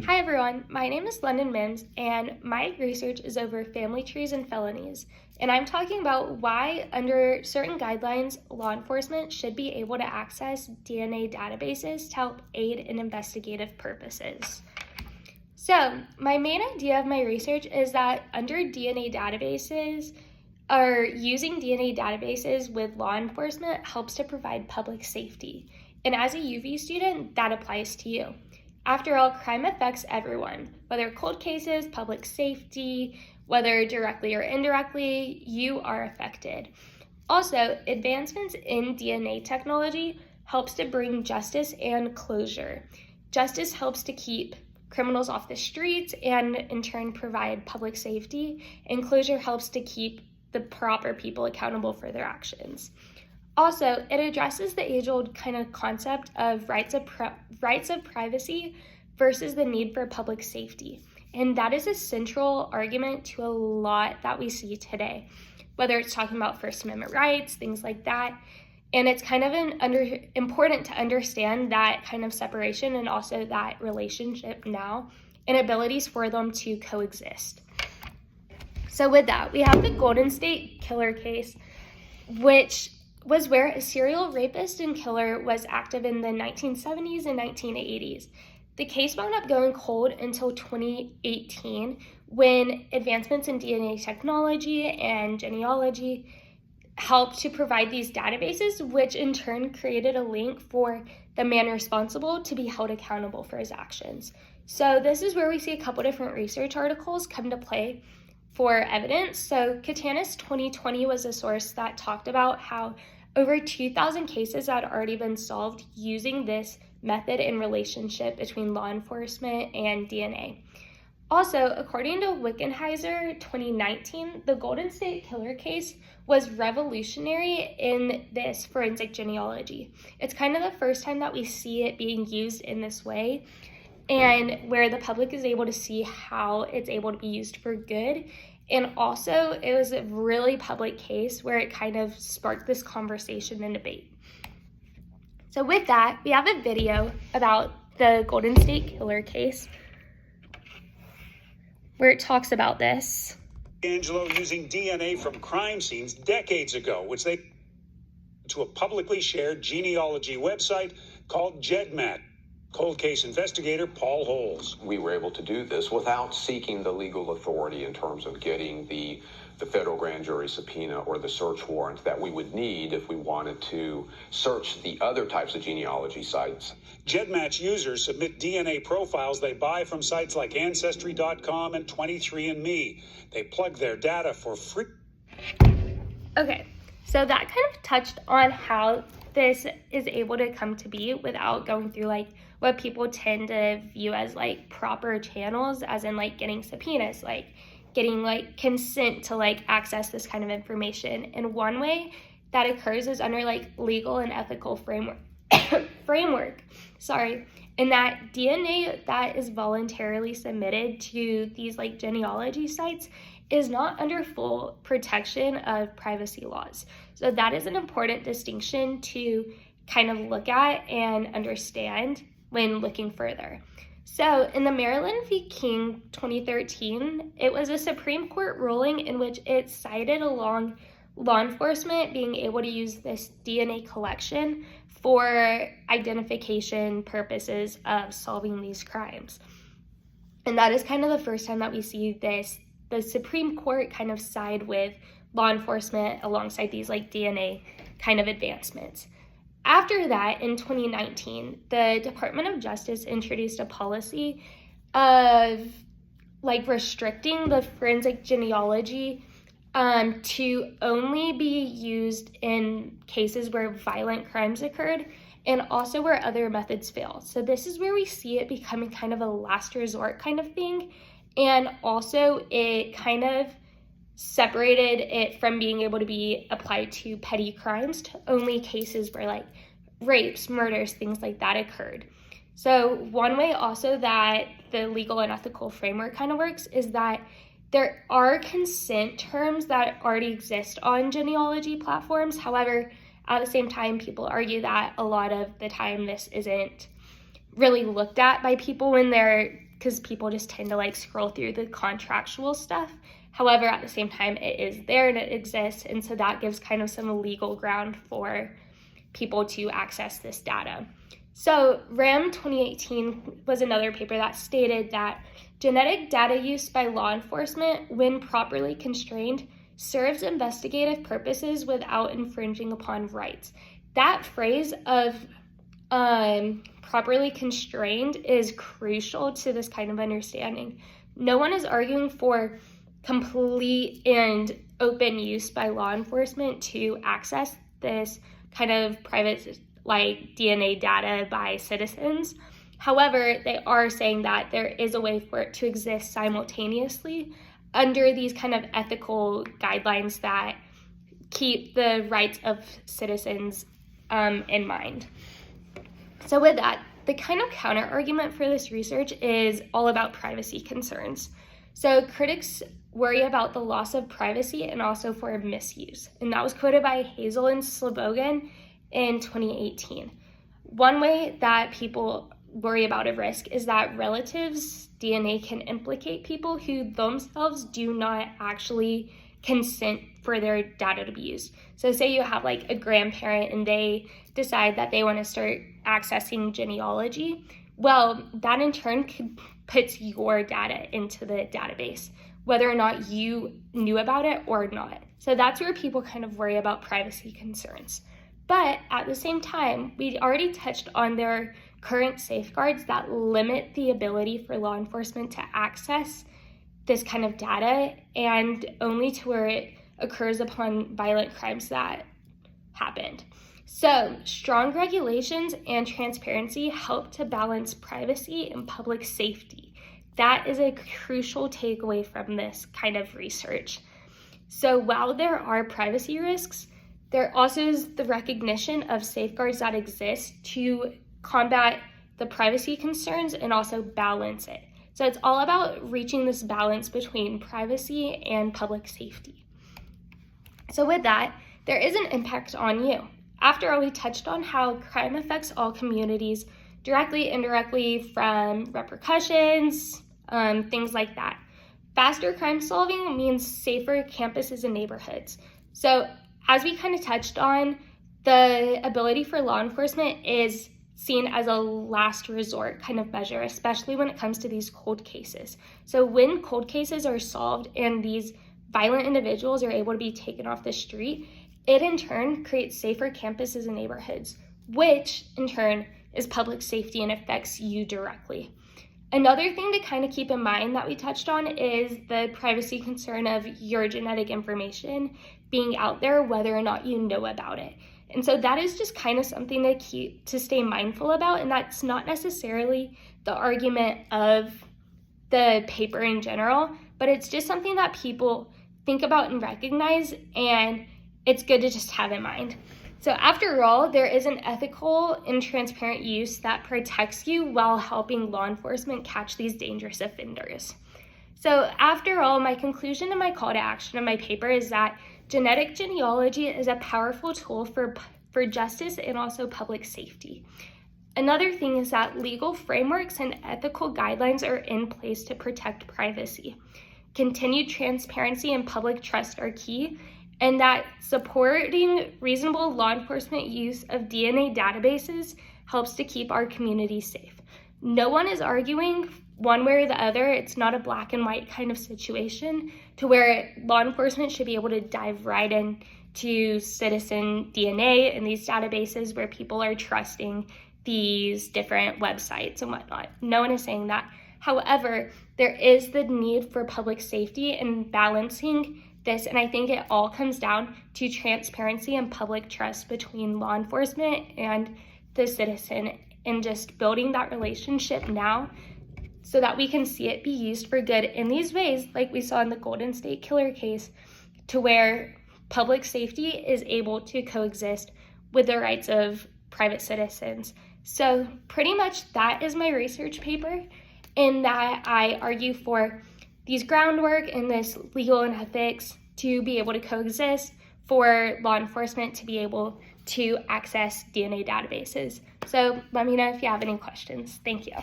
Hi everyone, my name is London Mims and my research is over family trees and felonies. And I'm talking about why under certain guidelines, law enforcement should be able to access DNA databases to help aid in investigative purposes. So my main idea of my research is that under DNA databases, or using DNA databases with law enforcement helps to provide public safety. And as a UV student, that applies to you. After all, crime affects everyone, whether cold cases, public safety, whether directly or indirectly, you are affected. Also, advancements in DNA technology helps to bring justice and closure. Justice helps to keep criminals off the streets and in turn provide public safety, and closure helps to keep the proper people accountable for their actions. Also, it addresses the age-old kind of concept of rights of privacy versus the need for public safety. And that is a central argument to a lot that we see today, whether it's talking about First Amendment rights, things like that. And it's kind of important to understand that kind of separation and also that relationship now and abilities for them to coexist. So with that, we have the Golden State Killer case, which was where a serial rapist and killer was active in the 1970s and 1980s. The case wound up going cold until 2018 when advancements in DNA technology and genealogy helped to provide these databases, which in turn created a link for the man responsible to be held accountable for his actions. So this is where we see a couple different research articles come to play for evidence. So Katanis 2020 was a source that talked about how over 2,000 cases had already been solved using this method in relationship between law enforcement and DNA. Also, according to Wickenheiser 2019, the Golden State Killer case was revolutionary in this forensic genealogy. It's kind of the first time that we see it being used in this way, and where the public is able to see how it's able to be used for good. And also, it was a really public case where it kind of sparked this conversation and debate. So with that, we have a video about the Golden State Killer case where it talks about this. Angelo using DNA from crime scenes decades ago, which they to a publicly shared genealogy website called GEDmatch. Cold case investigator Paul Holes. We were able to do this without seeking the legal authority in terms of getting the federal grand jury subpoena or the search warrant that we would need if we wanted to search the other types of genealogy sites. GEDmatch users submit DNA profiles they buy from sites like Ancestry.com and 23andMe. They plug their data for free. Okay, so that kind of touched on how this is able to come to be without going through like what people tend to view as like proper channels, as in like getting subpoenas, like getting like consent to like access this kind of information. And one way that occurs is under like legal and ethical framework, and that DNA that is voluntarily submitted to these like genealogy sites is not under full protection of privacy laws. So that is an important distinction to kind of look at and understand when looking further. So in the Maryland v. King 2013, it was a Supreme Court ruling in which it cited along law enforcement being able to use this DNA collection for identification purposes of solving these crimes. And that is kind of the first time that we see this, the Supreme Court kind of side with law enforcement alongside these like DNA kind of advancements. After that, in 2019, the Department of Justice introduced a policy of like restricting the forensic genealogy to only be used in cases where violent crimes occurred and also where other methods fail. So this is where we see it becoming kind of a last resort kind of thing. And also it kind of separated it from being able to be applied to petty crimes to only cases where like rapes, murders, things like that occurred. So one way also that the legal and ethical framework kind of works is that there are consent terms that already exist on genealogy platforms. However, at the same time, people argue that a lot of the time this isn't really looked at by people when they're because people just tend to like scroll through the contractual stuff. However, at the same time, it is there and it exists, and so that gives kind of some legal ground for people to access this data. So RAM 2018 was another paper that stated that genetic data use by law enforcement, when properly constrained, serves investigative purposes without infringing upon rights. That phrase of properly constrained is crucial to this kind of understanding. No one is arguing for complete and open use by law enforcement to access this kind of private like DNA data by citizens. However, they are saying that there is a way for it to exist simultaneously under these kind of ethical guidelines that keep the rights of citizens in mind. So with that, the kind of counter argument for this research is all about privacy concerns. So critics worry about the loss of privacy and also for misuse. And that was quoted by Hazel and Slobogan in 2018. One way that people worry about a risk is that relatives' DNA can implicate people who themselves do not actually consent for their data to be used. So say you have like a grandparent and they decide that they want to start accessing genealogy. Well, that in turn puts your data into the database, whether or not you knew about it or not. So that's where people kind of worry about privacy concerns. But at the same time, we already touched on their current safeguards that limit the ability for law enforcement to access this kind of data, and only to where it occurs upon violent crimes that happened. So strong regulations and transparency help to balance privacy and public safety. That is a crucial takeaway from this kind of research. So while there are privacy risks, there also is the recognition of safeguards that exist to combat the privacy concerns and also balance it. So it's all about reaching this balance between privacy and public safety. So with that, there is an impact on you. After all, we touched on how crime affects all communities directly, indirectly, from repercussions, things like that. Faster crime solving means safer campuses and neighborhoods. So as we kind of touched on, the ability for law enforcement is seen as a last resort kind of measure, especially when it comes to these cold cases. So when cold cases are solved and these violent individuals are able to be taken off the street, it in turn creates safer campuses and neighborhoods, which in turn is public safety and affects you directly. Another thing to kind of keep in mind that we touched on is the privacy concern of your genetic information being out there, whether or not you know about it. And so that is just kind of something to stay mindful about, and that's not necessarily the argument of the paper in general, but it's just something that people think about and recognize, and it's good to just have in mind. So after all, there is an ethical and transparent use that protects you while helping law enforcement catch these dangerous offenders. So after all, my conclusion and my call to action in my paper is that genetic genealogy is a powerful tool for justice and also public safety. Another thing is that legal frameworks and ethical guidelines are in place to protect privacy. Continued transparency and public trust are key, and that supporting reasonable law enforcement use of DNA databases helps to keep our communities safe. No one is arguing one way or the other. It's not a black and white kind of situation to where law enforcement should be able to dive right into citizen DNA and these databases where people are trusting these different websites and whatnot. No one is saying that. However, there is the need for public safety and balancing this, and I think it all comes down to transparency and public trust between law enforcement and the citizen, and just building that relationship now so that we can see it be used for good in these ways, like we saw in the Golden State Killer case, to where public safety is able to coexist with the rights of private citizens. So pretty much that is my research paper, in that I argue for these groundwork and this legal and ethics to be able to coexist, for law enforcement to be able to access DNA databases. So let me know if you have any questions. Thank you.